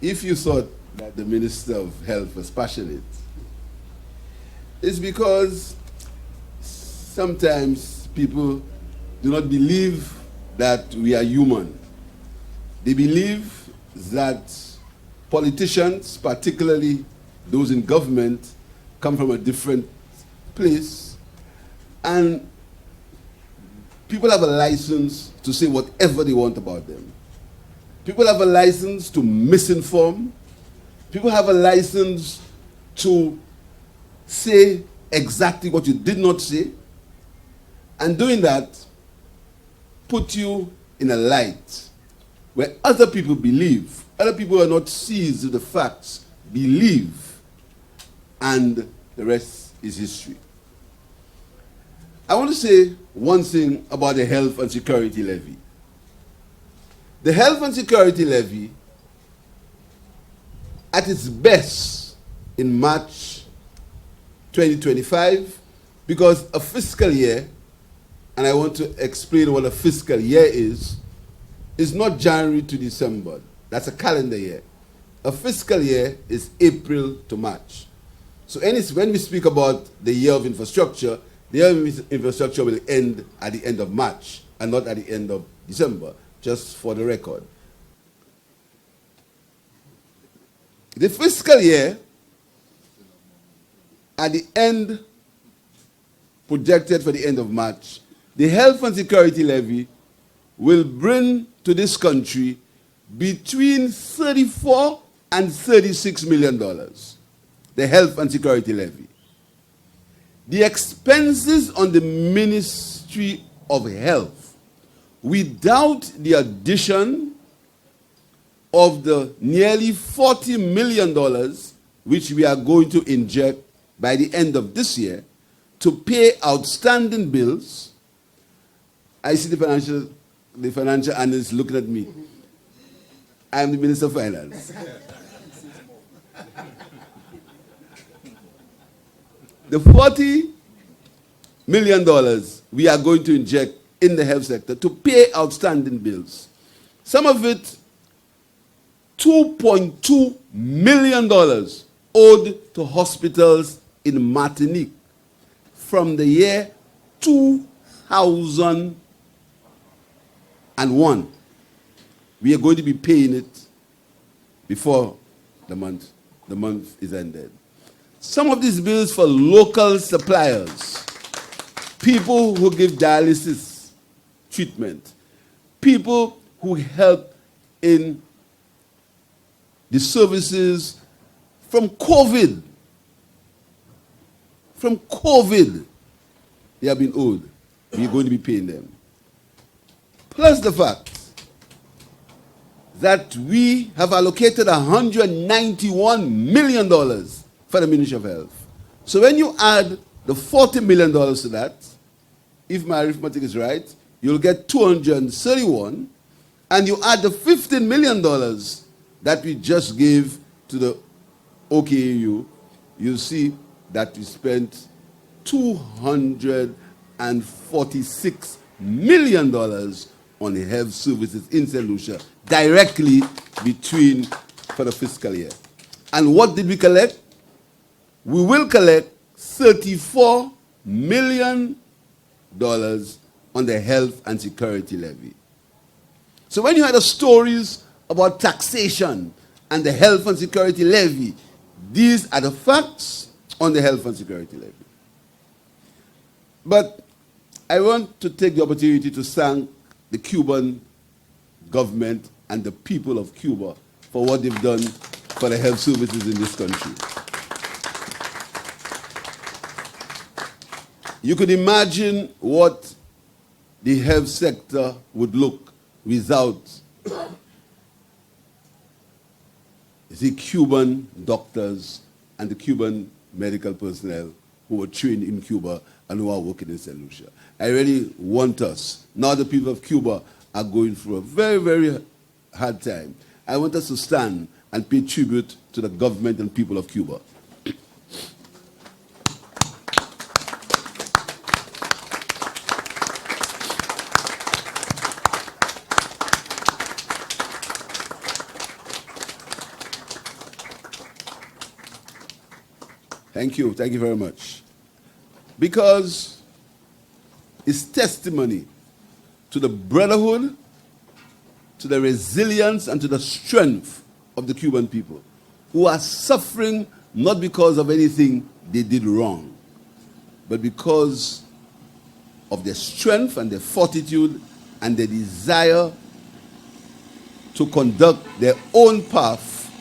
if you thought that the Minister of Health was passionate, it's because sometimes people do not believe that we are human. They believe that politicians, particularly those in government, come from a different place, and people have a license to say whatever they want about them. People have a license to misinform. People have a license to say exactly what you did not say. And doing that put you in a light where other people believe, other people who are not seized with the facts, believe, and the rest is history. I want to say one thing about the Health and Security Levy. The Health and Security Levy, at its best in March 2025, because a fiscal year, and I want to explain what a fiscal year is not January to December. That's a calendar year. A fiscal year is April to March. So when we speak about the year of infrastructure, the year of infrastructure will end at the end of March and not at the end of December, just for the record. The fiscal year, at the end, projected for the end of March, the Health and Security Levy will bring to this country between $34 and $36 million. The Health and Security Levy. The expenses on the Ministry of Health, without the addition of the nearly $40 million which we are going to inject by the end of this year to pay outstanding bills. I see the financial analyst looking at me. I am the Minister of Finance. The $40 million we are going to inject in the health sector to pay outstanding bills. Some of it, $2.2 million owed to hospitals in Martinique from the year 2001. We are going to be paying it before the month is ended. Some of these bills for local suppliers, people who give dialysis treatment, people who help in the services from COVID. From COVID, they have been owed. We are going to be paying them. Plus the fact that we have allocated $191 million for the Ministry of Health. So when you add the $40 million to that, if my arithmetic is right, you'll get 231, and you add the $15 million that we just gave to the OKAU, you'll see that we spent $246 million on the health services in St. Lucia directly for the fiscal year. And what did we collect? We will collect $34 million on the Health and Security Levy. So when you hear the stories about taxation and the Health and Security Levy, these are the facts on the Health and Security Levy. But I want to take the opportunity to thank the Cuban government and the people of Cuba for what they've done for the health services in this country. You could imagine what the health sector would look without the Cuban doctors and the Cuban medical personnel who were trained in Cuba and who are working in St. Lucia. I really want us, now the people of Cuba are going through a very, very hard time, I want us to stand and pay tribute to the government and people of Cuba. Thank you very much. Because it's testimony to the brotherhood, to the resilience, and to the strength of the Cuban people, who are suffering not because of anything they did wrong, but because of their strength and their fortitude and their desire to conduct their own path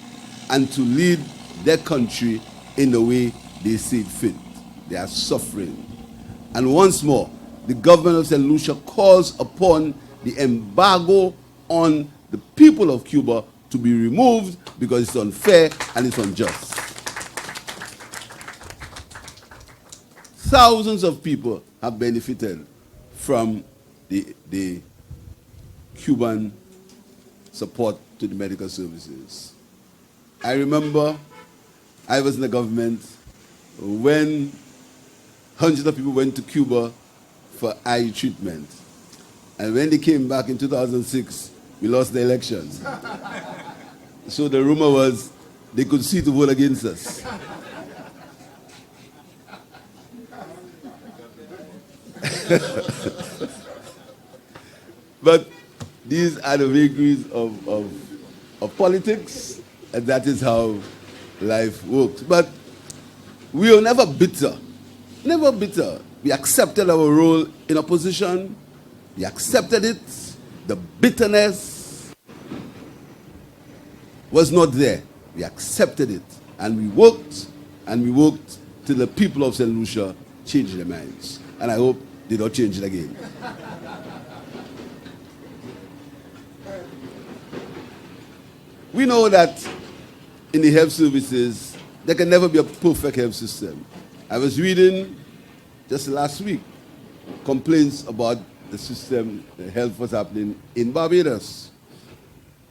and to lead their country in the way they see fit. They are suffering. And once more, the government of St. Lucia calls upon the embargo on the people of Cuba to be removed because it's unfair and it's unjust. Thousands of people have benefited from the Cuban support to the medical services. I remember I was in the government when hundreds of people went to Cuba for eye treatment. And when they came back in 2006, we lost the elections. So the rumor was they could see to vote against us. But these are the vagaries of politics, and that is how life works. But we were never bitter. Never bitter. We accepted our role in opposition. We accepted it. The bitterness was not there. We accepted it. And we worked till the people of St. Lucia changed their minds. And I hope they don't change it again. We know that in the health services, there can never be a perfect health system. I was reading just last week complaints about the system, the health was happening in Barbados.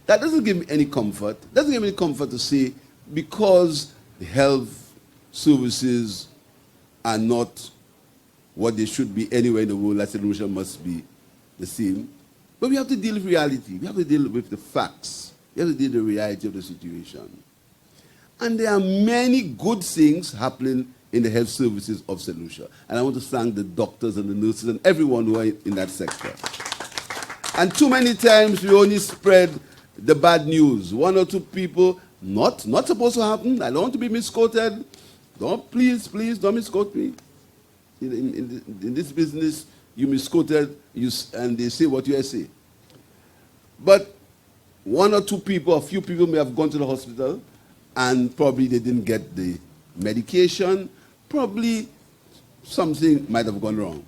That doesn't give me any comfort. It doesn't give me any comfort to say because the health services are not what they should be anywhere in the world, that solution must be the same. But we have to deal with reality. We have to deal with the facts. We have to deal with the reality of the situation. And there are many good things happening in the health services of St. Lucia. And I want to thank the doctors and the nurses and everyone who are in that sector. And too many times we only spread the bad news. One or two people, not supposed to happen. I don't want to be misquoted. Please don't misquote me. In this business, you misquoted, and they say what you say. But one or two people, a few people may have gone to the hospital, and probably they didn't get the medication. Probably something might have gone wrong.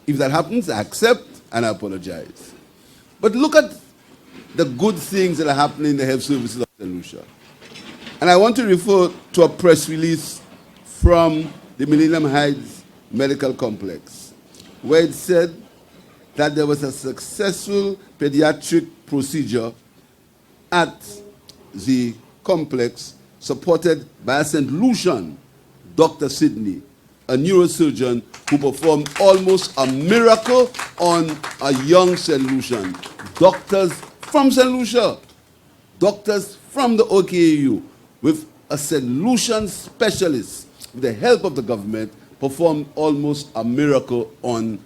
If that happens, I accept and I apologize. But look at the good things that are happening in the health services of St. Lucia. And I want to refer to a press release from the Millennium Heights Medical Complex, where it said that there was a successful pediatric procedure at the complex supported by a St. Lucian, Dr. Sidney, a neurosurgeon who performed almost a miracle on a young St. Lucian. Doctors from St. Lucia, doctors from the OKAU, with a St. Lucian specialist, with the help of the government, performed almost a miracle on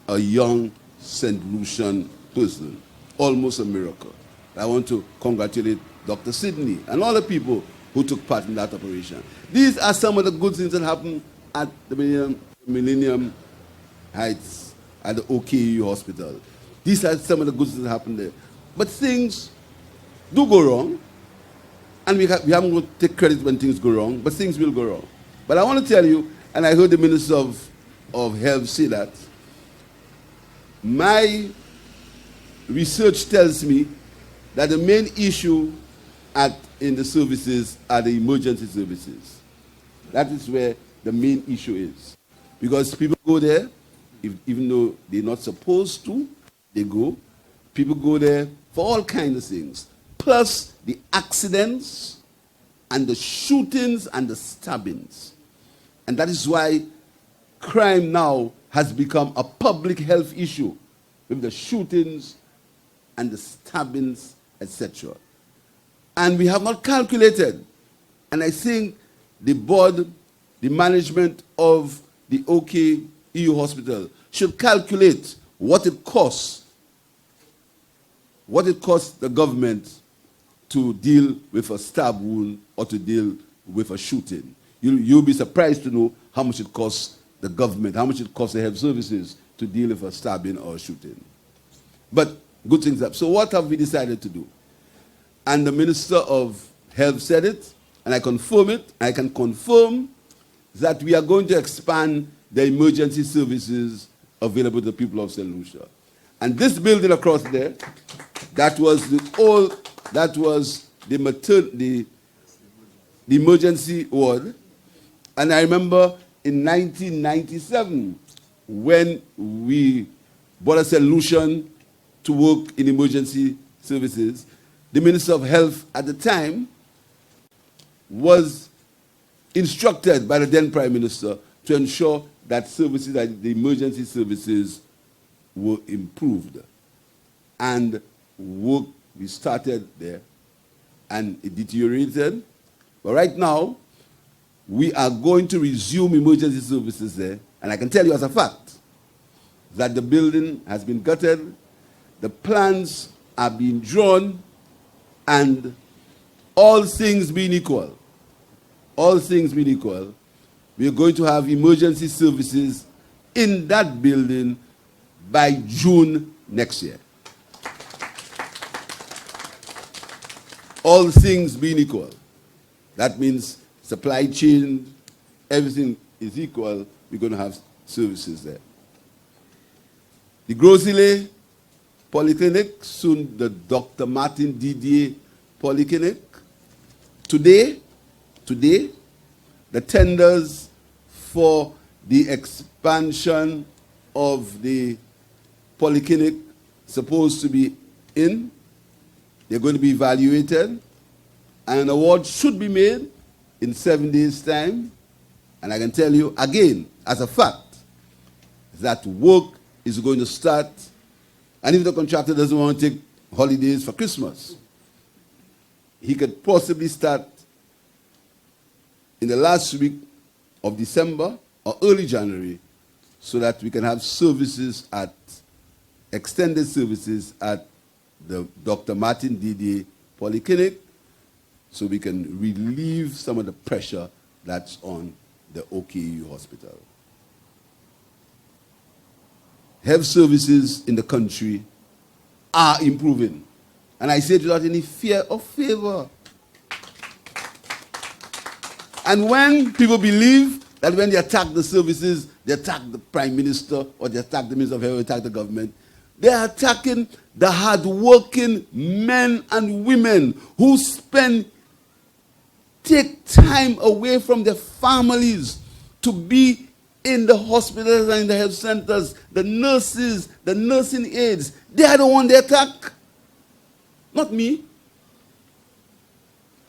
a young St. Lucian person. Almost a miracle. I want to congratulate Dr. Sidney and all the people who took part in that operation. These are some of the good things that happened at the Millennium Heights, at the OKU Hospital. These are some of the good things that happened there. But things do go wrong, and we haven't got to take credit when things go wrong, but things will go wrong. But I want to tell you, and I heard the Minister of Health say that, my research tells me that the main issue in the services are the emergency services. That is where the main issue is. Because people go there, even though they're not supposed to, they go. People go there for all kinds of things. Plus the accidents and the shootings and the stabbings. And that is why crime now has become a public health issue with the shootings and the stabbings, etc. And we have not calculated. And I think the board, the management of the OK EU hospital should calculate what it costs the government to deal with a stab wound or to deal with a shooting. You'll be surprised to know how much it costs the government, how much it costs the health services to deal with a stabbing or a shooting. But good things happen. So what have we decided to do? And the Minister of Health said it, and I confirm it. I can confirm that we are going to expand the emergency services available to the people of St. Lucia. And this building across there, that was the emergency ward. And I remember in 1997, when we brought a solution to work in emergency services, the Minister of Health at the time was instructed by the then Prime Minister to ensure that services, that the emergency services were improved. And work, we started there, and it deteriorated. But right now, we are going to resume emergency services there, and I can tell you as a fact that the building has been gutted, the plans are being drawn, and all things being equal, we are going to have emergency services in that building by June next year. All things being equal. That means supply chain, everything is equal, we're going to have services there. The Grosile Polyclinic, soon the Dr. Martin Didier Polyclinic. Today, the tenders for the expansion of the Polyclinic supposed to be in. They're going to be evaluated, and an award should be made in 7 days' time. And I can tell you again, as a fact, that work is going to start, and if the contractor doesn't want to take holidays for Christmas, he could possibly start in the last week of December or early January, so that we can have services extended services at the Dr. Martin Didier Polyclinic, so we can relieve some of the pressure that's on the OKU hospital. Health services in the country are improving. And I say it without any fear or favor. And when people believe that when they attack the services, they attack the Prime Minister, or they attack the Minister of Health, or attack the government, they are attacking the hard-working men and women who take time away from their families to be in the hospitals and in the health centers. The nurses, the nursing aides, they are the ones they attack, not me.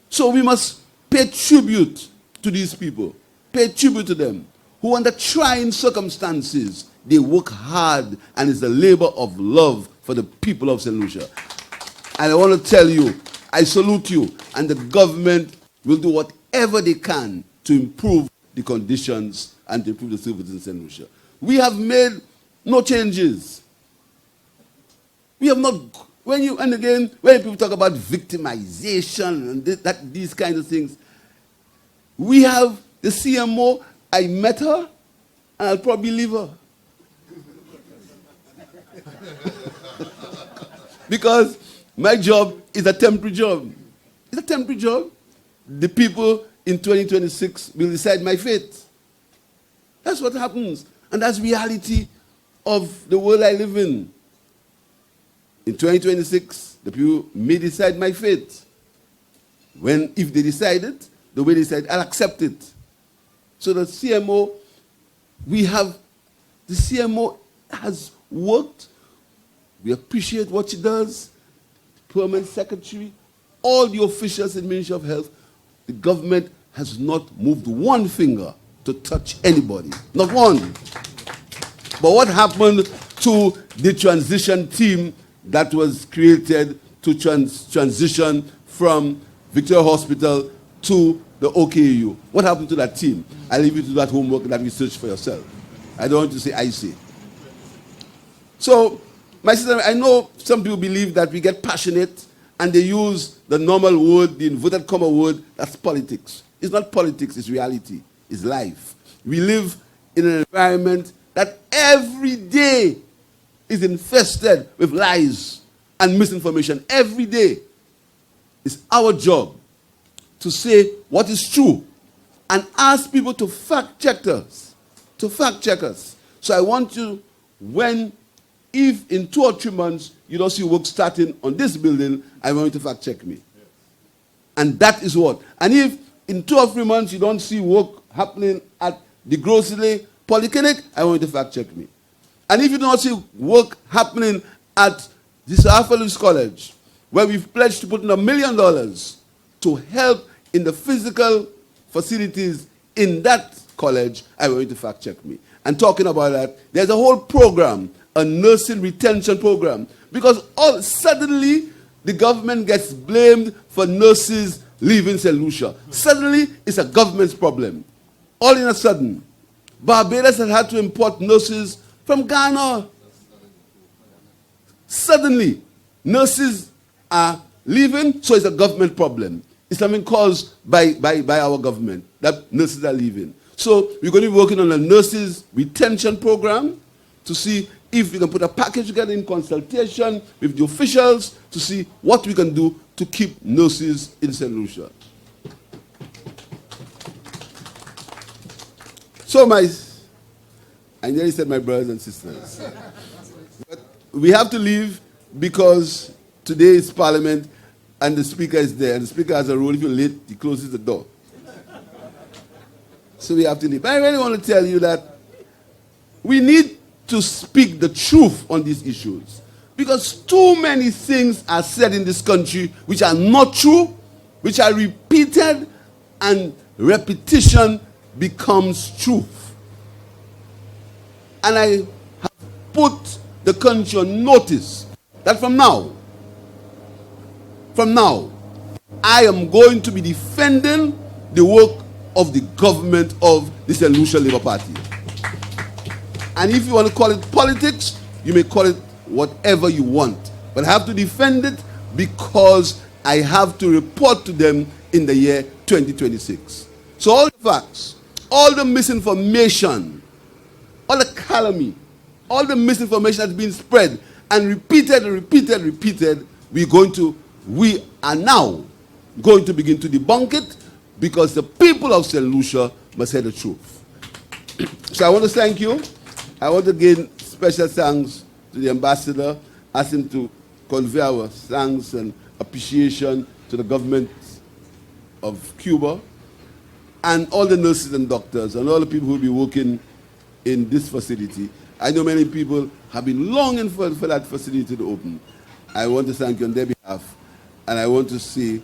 So we must pay tribute to these people, pay tribute to them, who under trying circumstances, they work hard, and it's a labor of love for the people of St. Lucia. And I want to tell you, I salute you, and the government will do whatever they can to improve the conditions and to improve the services in St. Lucia. We have made no changes. We have not, when people talk about victimization and these kinds of things, we have the CMO, I met her, and I'll probably leave her. Because my job is a temporary job. It's a temporary job. The people in 2026 will decide my fate. That's what happens. And that's reality of the world I live in. In 2026, the people may decide my fate. If they decide it, the way they decide, I'll accept it. So the CMO, the CMO has worked. We appreciate what she does. Permanent secretary, all the officials in the Ministry of Health. The government has not moved one finger to touch anybody. Not one. But what happened to the transition team that was created to transition from Victoria Hospital to the OKU. What happened to that team? I leave you to that homework and that research for yourself. I don't want to say I say. So, my sister, I know some people believe that we get passionate and they use the normal word, the inverted comma word, that's politics. It's not politics, it's reality. It's life. We live in an environment that every day is infested with lies and misinformation. Every day. It's our job to say what is true and ask people to fact check us. To fact check us. So I want you, if in 2 or 3 months you don't see work starting on this building, I want you to fact check me. And that is what. And if in 2 or 3 months you don't see work happening at the grocery Polyclinic, I want you to fact check me. And if you don't see work happening at the South College, where we've pledged to put in $1 million to help in the physical facilities in that college, I want you to fact check me. And talking about that, there's a whole program, a nursing retention program, because suddenly the government gets blamed for nurses leaving St. Lucia. Suddenly, it's a government's problem. All in a sudden, Barbados has had to import nurses from Ghana. Suddenly, nurses are leaving, so it's a government problem. It's something caused by our government, that nurses are leaving. So we're going to be working on a nurses retention program to see if we can put a package together in consultation with the officials to see what we can do to keep nurses in St. Lucia. So I nearly said my brothers and sisters. But we have to leave because today is Parliament and the Speaker is there. And the Speaker has a rule, if you're late, he closes the door. So we have to leave. But I really want to tell you that we need to speak the truth on these issues. Because too many things are said in this country which are not true, which are repeated, and repetition becomes truth. And I have put the country on notice that from now, I am going to be defending the work of the government of the St. Lucia Labour Party. And if you want to call it politics, you may call it whatever you want. But I have to defend it because I have to report to them in the year 2026. So all the facts, all the misinformation, all the calumny, all the misinformation that's been spread and repeated, we are now going to begin to debunk it because the people of St. Lucia must hear the truth. So I want to thank you. I want to give special thanks to the ambassador, ask him to convey our thanks and appreciation to the government of Cuba and all the nurses and doctors and all the people who will be working in this facility. I know many people have been longing for that facility to open. I want to thank you on their behalf. And I want to say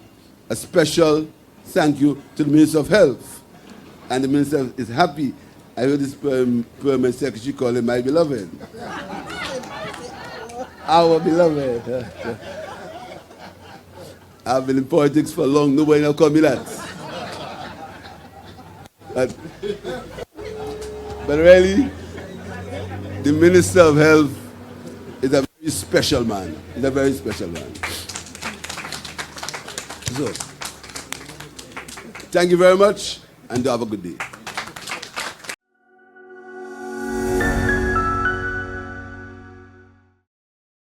a special thank you to the Minister of Health. And the Minister is happy. I heard this permanent secretary call him my beloved. Our beloved. I've been in politics for long. Nobody now call me that. But really, the Minister of Health is a very special man. He's a very special man. So, thank you very much, and have a good day.